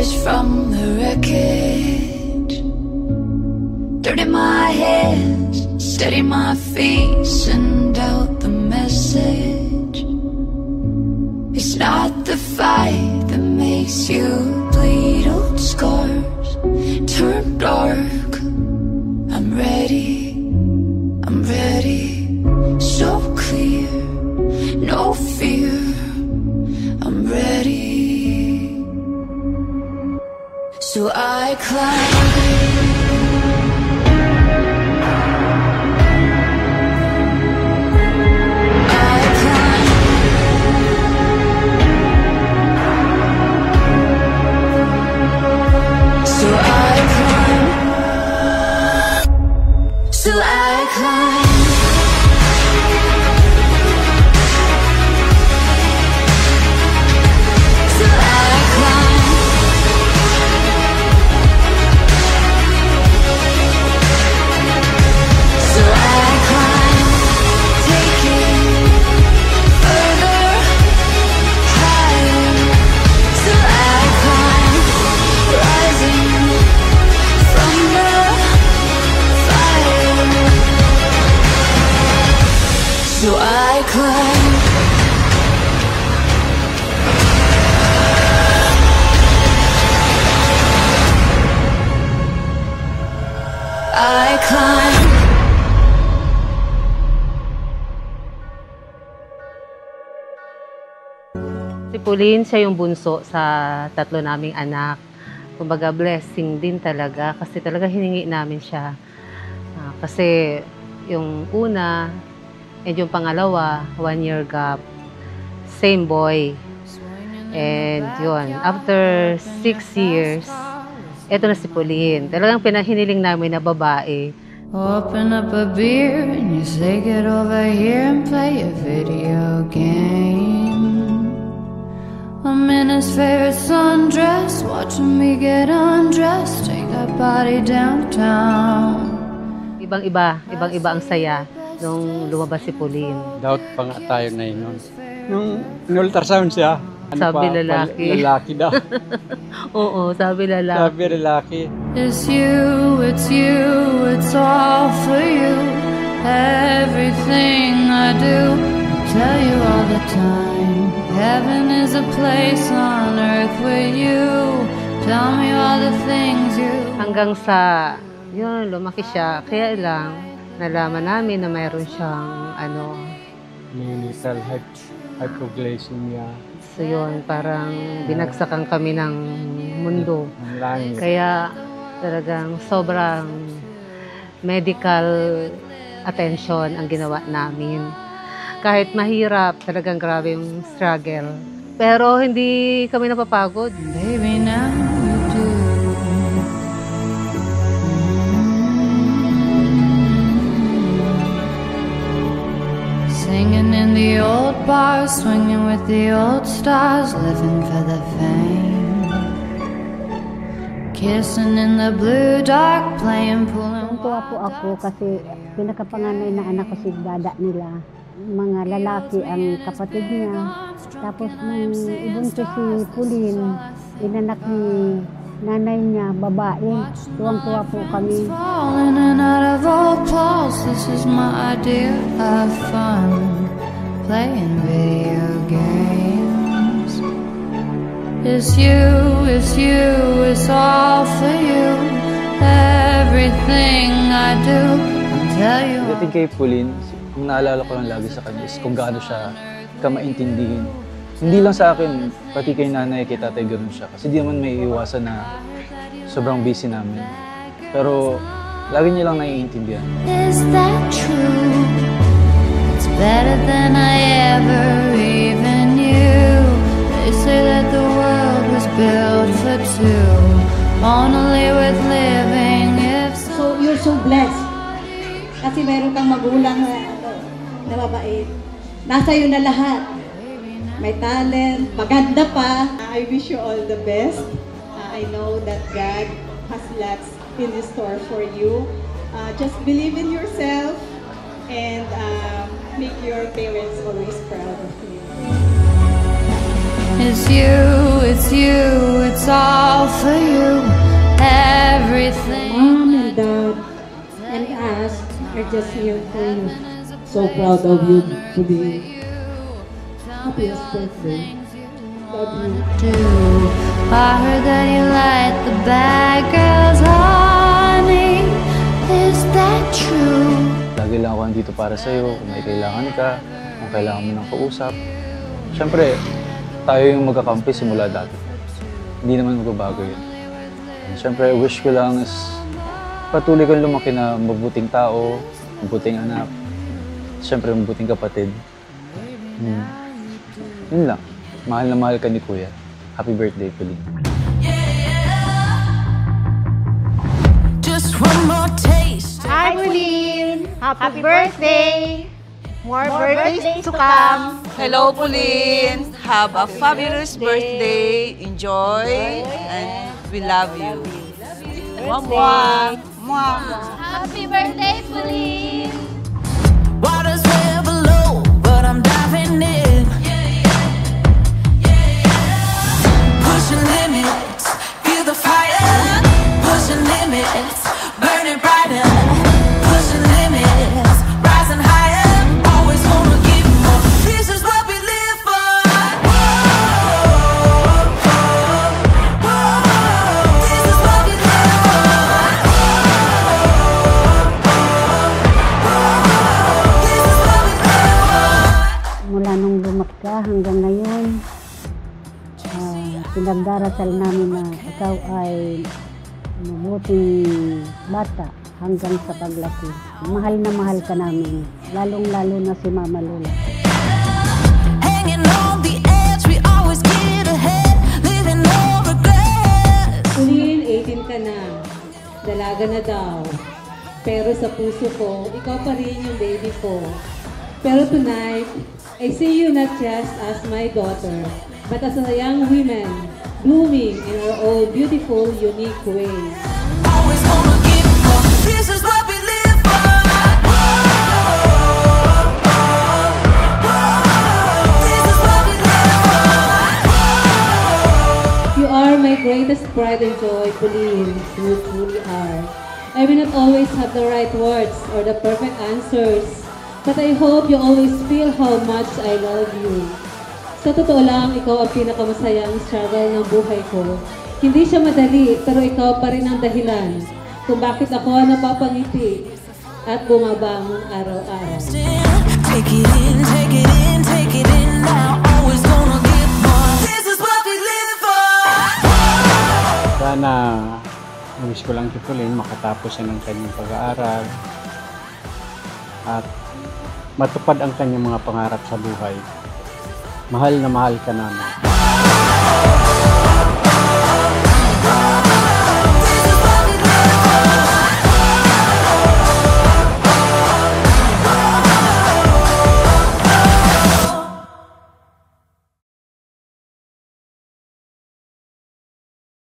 ashes from the wreckage. Dirt in my hands, steady my feet, send out the message. It's not the fight that makes you bleed. Old scars turn dark. I'm ready, so clear, no fear. I'm ready. So I climb. So I climb. So I climb. So I climb. Taking further, higher. So I climb. Rising from the so I climb. I climb. Si Pauline, siya yung bunso sa tatlo naming anak. Kumbaga blessing din talaga kasi talaga hiningi namin siya. Kasi yung una, and yung pangalawa, 1 year gap, same boy. And yun, after 6 years, eto na si Pauline. Talagang pinahiniling namin na babae. Open up a beer and you say get over here and play a video game. I'm in his favorite sundress, watching me get undressed, take that body downtown. Ibang-iba ang saya nung lumabas si Pauline. Doubt pa nga tayo na yun. Nung in-ultrasound siya, sabi lalaki. Lalaki daw. Oo, sabi lalaki. Sabi lalaki. It's you, it's all for you. Everything I do, I tell you all the time. Heaven is a place on earth with you. Tell me all the things you... Hanggang sa, yun, lumaki siya. Kaya lang, nalaman namin na mayroon siyang neonatal hypoglycemia. So yun, parang binagsakan kami ng mundo. Kaya talagang sobrang medical attention ang ginawa namin. Kahit mahirap, talagang grabe yung struggle. Pero hindi kami napapagod. Baby, now you do. Singing in the old bars, swinging with the old stars, living for the fame. Kissing in the blue dark, playing pool. Tuwa po ako kasi pinakapanganay na anak ko si dada nila. Mga lalaki ang kapatid niya. Tapos nung ibunso si Pauline, inanak ni nanay niya, babae. Tuwang-tuwa po kami. Falling in out of all balls, this is my idea of fun. Playing video games. It's you, it's all for you. Everything I do, I'll tell you. Dating kay Pauline, kung naalala ko lang lagi sa kanya is kung gaano siya kamaintindihin. Hindi lang sa akin, pati kay nanay, kay tatay, ganoon siya. Kasi di naman may iwasan na sobrang busy namin. Pero lagi niya lang naiintindihan. Is that true? It's better than I ever even knew. They say that the world was built for two. Only with living if so. You're so blessed. Kasi mayroon kang magulang na mabait. Nasa iyo na lahat. May talent, maganda pa. I wish you all the best. I know that God has lots in store for you. Just believe in yourself and make your parents always proud of you. It's you, it's you, it's all for you. Everything. Mom and Dad and us are just here for you. So proud of you today. Happiest birthday. Love you. I heard that you like the bad girls, honey. Is that true? Lagi lang ako nandito para sa'yo, kung may kailangan ka, kung kailangan mo ng kausap. Siyempre, tayo yung magkakampi simula dati. Hindi naman magbabago yun. And siyempre, wish ko lang is patuloy kang lumaki na mabuting tao, mabuting anak, siyempre mabuting kapatid. Yun lang. Mahal na mahal ka ni Kuya. Happy birthday, Pauline. Just one more taste. Hi, Pauline! Happy birthday! More birthdays to come! Hello, Pauline! Have a fabulous birthday. Enjoy. And we love you. Mwah, mwah. Happy birthday, Pauline! Water's way below, but I'm diving in. Pushing limits, feel the fire. Pushing limits, burning brighter. Pushing limits, rising higher. Always gonna give more. This is what we live for. Whoa, whoa, whoa. This is what we live for. This is what we live for. Mula nung lumaki ka hanggang ngayon, pinagdarasal namin na ikaw ay mabuting bata hanggang sa paglaki. Mahal na mahal ka namin, lalong-lalo na si Mama Lola. Hanging on the edge, we always get ahead, living no regrets. Pauline, 18 ka na. Dalaga na daw. Pero sa puso ko, ikaw pa rin yung baby ko. Pero tonight, I see you not just as my daughter, but as a young woman, blooming in our own beautiful, unique ways. Always gonna give more. This is what we live for. This is what we live for. You are my greatest pride and joy, Pauline. You truly are. I may not always have the right words or the perfect answers, but I hope you always feel how much I love you. Sa totoo lang, ikaw ang pinakamasayang struggle ng buhay ko. Hindi siya madali, pero ikaw pa rin ang dahilan kung bakit ako napapangiti at bumabangon araw-araw. Take it in, take it in, take it in now. Always gonna give more. This is what we live for. Sana, wish ko lang si Pauline makatapos siya ng kanyang pag-aaral at matupad ang kanyang mga pangarap sa buhay. Mahal na mahal ka namin.